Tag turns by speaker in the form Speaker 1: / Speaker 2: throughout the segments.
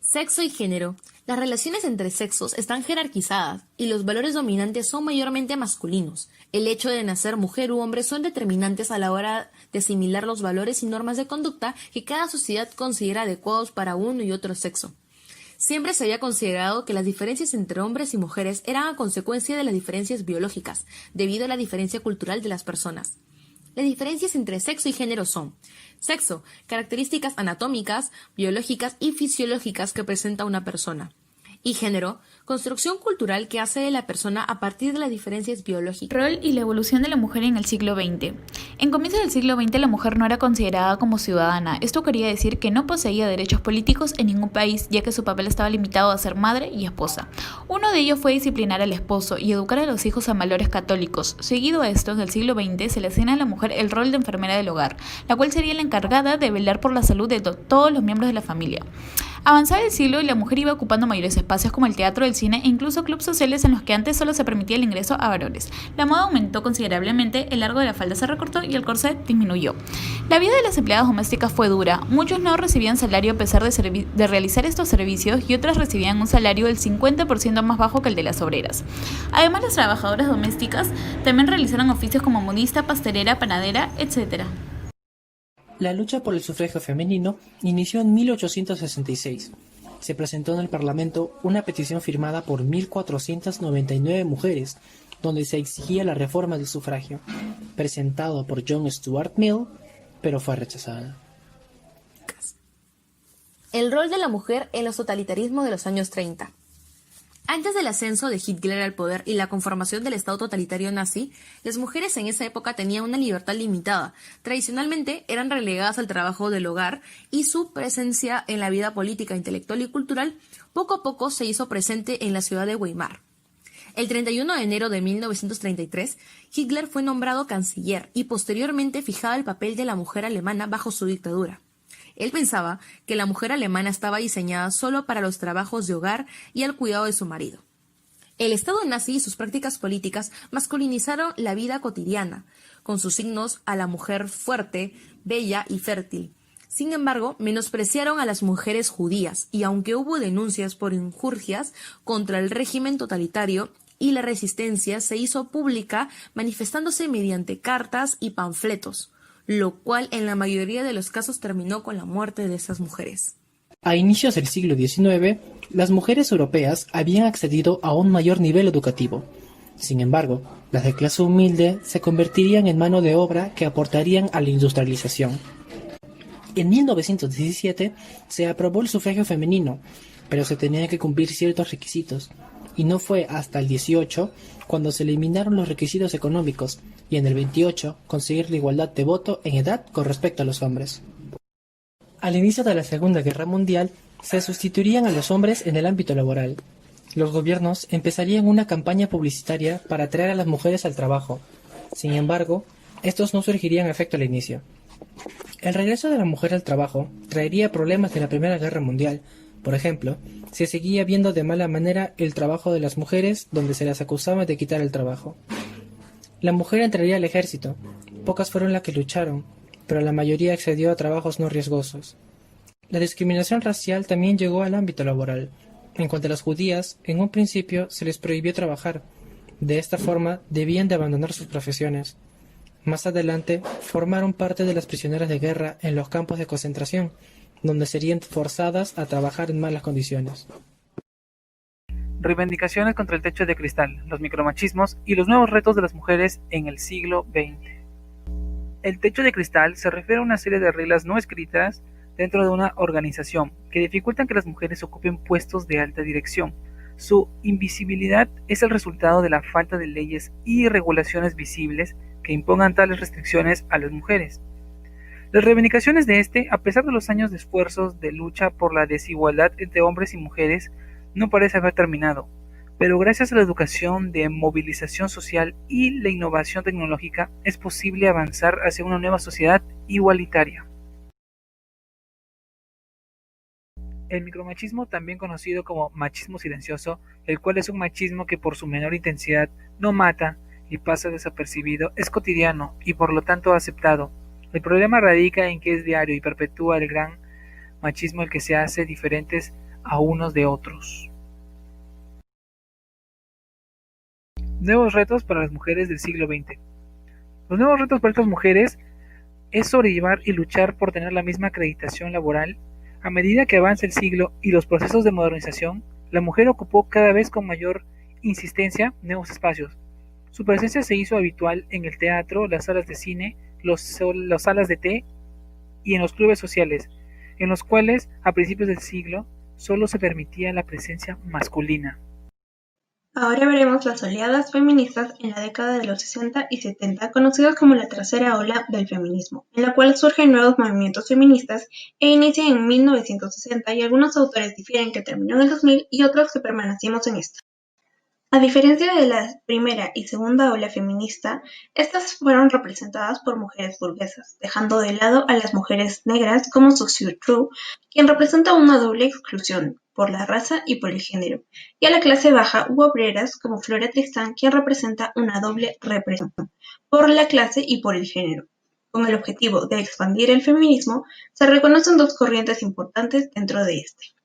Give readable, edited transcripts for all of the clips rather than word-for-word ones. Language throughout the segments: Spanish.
Speaker 1: Sexo y género. Las relaciones entre sexos están jerarquizadas y los valores dominantes son mayormente masculinos. El hecho de nacer mujer u hombre son determinantes a la hora de asimilar los valores y normas de conducta que cada sociedad considera adecuados para uno y otro sexo. Siempre se había considerado que las diferencias entre hombres y mujeres eran a consecuencia de las diferencias biológicas, debido a la diferencia cultural de las personas. Las diferencias entre sexo y género son: sexo, características anatómicas, biológicas y fisiológicas que presenta una persona; y género, construcción cultural que hace de la persona a partir de las diferencias biológicas.
Speaker 2: Rol y la evolución de la mujer en el siglo XX. En comienzos del siglo XX la mujer no era considerada como ciudadana. Esto quería decir que no poseía derechos políticos en ningún país, ya que su papel estaba limitado a ser madre y esposa. Uno de ellos fue disciplinar al esposo y educar a los hijos en valores católicos. Seguido a esto, en el siglo XX se le asigna a la mujer el rol de enfermera del hogar, la cual sería la encargada de velar por la salud de todos los miembros de la familia. Avanzaba el siglo y la mujer iba ocupando mayores espacios como el teatro, el cine e incluso clubes sociales en los que antes solo se permitía el ingreso a varones. La moda aumentó considerablemente, el largo de la falda se recortó y el corset disminuyó. La vida de las empleadas domésticas fue dura. Muchos no recibían salario a pesar de realizar estos servicios y otras recibían un salario del 50% más bajo que el de las obreras. Además, las trabajadoras domésticas también realizaron oficios como modista, pastelera, panadera, etc.
Speaker 3: La lucha por el sufragio femenino inició en 1866. Se presentó en el Parlamento una petición firmada por 1.499 mujeres, donde se exigía la reforma del sufragio, presentado por John Stuart Mill, pero fue rechazada.
Speaker 1: El rol de la mujer en los totalitarismos de los años 30. Antes del ascenso de Hitler al poder y la conformación del Estado totalitario nazi, las mujeres en esa época tenían una libertad limitada. Tradicionalmente eran relegadas al trabajo del hogar y su presencia en la vida política, intelectual y cultural poco a poco se hizo presente en la ciudad de Weimar. El 31 de enero de 1933, Hitler fue nombrado canciller y posteriormente fijaba el papel de la mujer alemana bajo su dictadura. Él pensaba que la mujer alemana estaba diseñada solo para los trabajos de hogar y el cuidado de su marido. El Estado nazi y sus prácticas políticas masculinizaron la vida cotidiana, con sus signos a la mujer fuerte, bella y fértil. Sin embargo, menospreciaron a las mujeres judías y aunque hubo denuncias por injurias contra el régimen totalitario y la resistencia se hizo pública manifestándose mediante cartas y panfletos, lo cual en la mayoría de los casos terminó con la muerte de esas mujeres.
Speaker 3: A inicios del siglo XIX, las mujeres europeas habían accedido a un mayor nivel educativo. Sin embargo, las de clase humilde se convertirían en mano de obra que aportarían a la industrialización. En 1917 se aprobó el sufragio femenino, pero se tenían que cumplir ciertos requisitos, y no fue hasta el 18 cuando se eliminaron los requisitos económicos, y en el 28 conseguir la igualdad de voto en edad con respecto a los hombres. Al inicio de la Segunda Guerra Mundial, se sustituirían a los hombres en el ámbito laboral. Los gobiernos empezarían una campaña publicitaria para atraer a las mujeres al trabajo. Sin embargo, estos no surgirían a efecto al inicio. El regreso de la mujer al trabajo traería problemas de la Primera Guerra Mundial. Por ejemplo, se seguía viendo de mala manera el trabajo de las mujeres, donde se las acusaba de quitar el trabajo. La mujer entraría al ejército. Pocas fueron las que lucharon, pero la mayoría accedió a trabajos no riesgosos. La discriminación racial también llegó al ámbito laboral. En cuanto a las judías, en un principio se les prohibió trabajar. De esta forma, debían de abandonar sus profesiones. Más adelante, formaron parte de las prisioneras de guerra en los campos de concentración, donde serían forzadas a trabajar en malas condiciones.
Speaker 4: Reivindicaciones contra el techo de cristal, los micromachismos y los nuevos retos de las mujeres en el siglo XX. El techo de cristal se refiere a una serie de reglas no escritas dentro de una organización que dificultan que las mujeres ocupen puestos de alta dirección. Su invisibilidad es el resultado de la falta de leyes y regulaciones visibles que impongan tales restricciones a las mujeres. Las reivindicaciones de a pesar de los años de esfuerzos de lucha por la desigualdad entre hombres y mujeres, no parece haber terminado, pero gracias a la educación de movilización social y la innovación tecnológica es posible avanzar hacia una nueva sociedad igualitaria. El micromachismo, también conocido como machismo silencioso, el cual es un machismo que por su menor intensidad no mata y pasa desapercibido, es cotidiano y por lo tanto aceptado. El problema radica en que es diario y perpetúa el gran machismo el que se hace diferentes a unos de otros. Nuevos retos para las mujeres del siglo XX. Los nuevos retos para estas mujeres es sobrellevar y luchar por tener la misma acreditación laboral. A medida que avanza el siglo y los procesos de modernización, la mujer ocupó cada vez con mayor insistencia nuevos espacios. Su presencia se hizo habitual en el teatro, las salas de cine, las salas de té y en los clubes sociales, en los cuales a principios del siglo solo se permitía la presencia masculina.
Speaker 5: Ahora veremos las oleadas feministas en la década de los 60 y 70, conocidas como la tercera ola del feminismo, en la cual surgen nuevos movimientos feministas e inicia en 1960 y algunos autores difieren que terminó en el 2000 y otros que permanecimos en esta. A diferencia de la primera y segunda ola feminista, estas fueron representadas por mujeres burguesas, dejando de lado a las mujeres negras como Saussure, quien representa una doble exclusión, por la raza y por el género, y a la clase baja u obreras como Flora Tristán, quien representa una doble represión, por la clase y por el género. Con el objetivo de expandir el feminismo, se reconocen dos corrientes importantes dentro de este.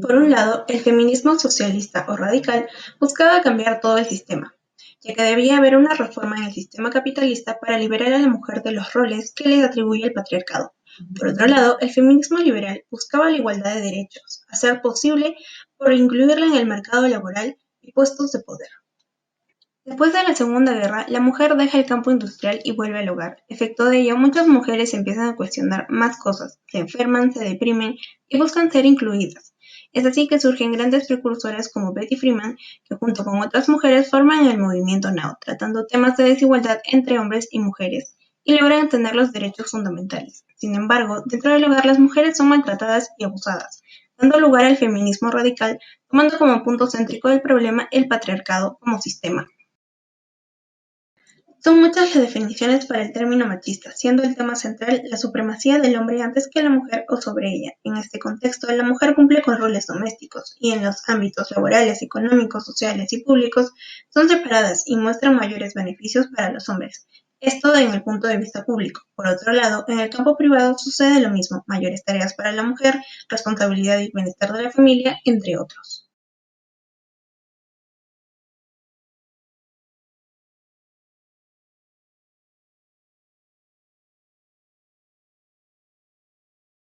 Speaker 5: Por un lado, el feminismo socialista o radical buscaba cambiar todo el sistema, ya que debía haber una reforma en el sistema capitalista para liberar a la mujer de los roles que le atribuye el patriarcado. Por otro lado, el feminismo liberal buscaba la igualdad de derechos, a ser posible por incluirla en el mercado laboral y puestos de poder. Después de la Segunda Guerra, la mujer deja el campo industrial y vuelve al hogar. Efecto de ello, muchas mujeres empiezan a cuestionar más cosas, se enferman, se deprimen y buscan ser incluidas. Es así que surgen grandes precursoras como Betty Freeman, que junto con otras mujeres forman el movimiento Now, tratando temas de desigualdad entre hombres y mujeres, y logran tener los derechos fundamentales. Sin embargo, dentro del hogar las mujeres son maltratadas y abusadas, dando lugar al feminismo radical, tomando como punto céntrico del problema el patriarcado como sistema. Son muchas las definiciones para el término machista, siendo el tema central la supremacía del hombre antes que la mujer o sobre ella. En este contexto, la mujer cumple con roles domésticos y en los ámbitos laborales, económicos, sociales y públicos son separadas y muestran mayores beneficios para los hombres. Esto en el punto de vista público. Por otro lado, en el campo privado sucede lo mismo, mayores tareas para la mujer, responsabilidad y bienestar de la familia, entre otros.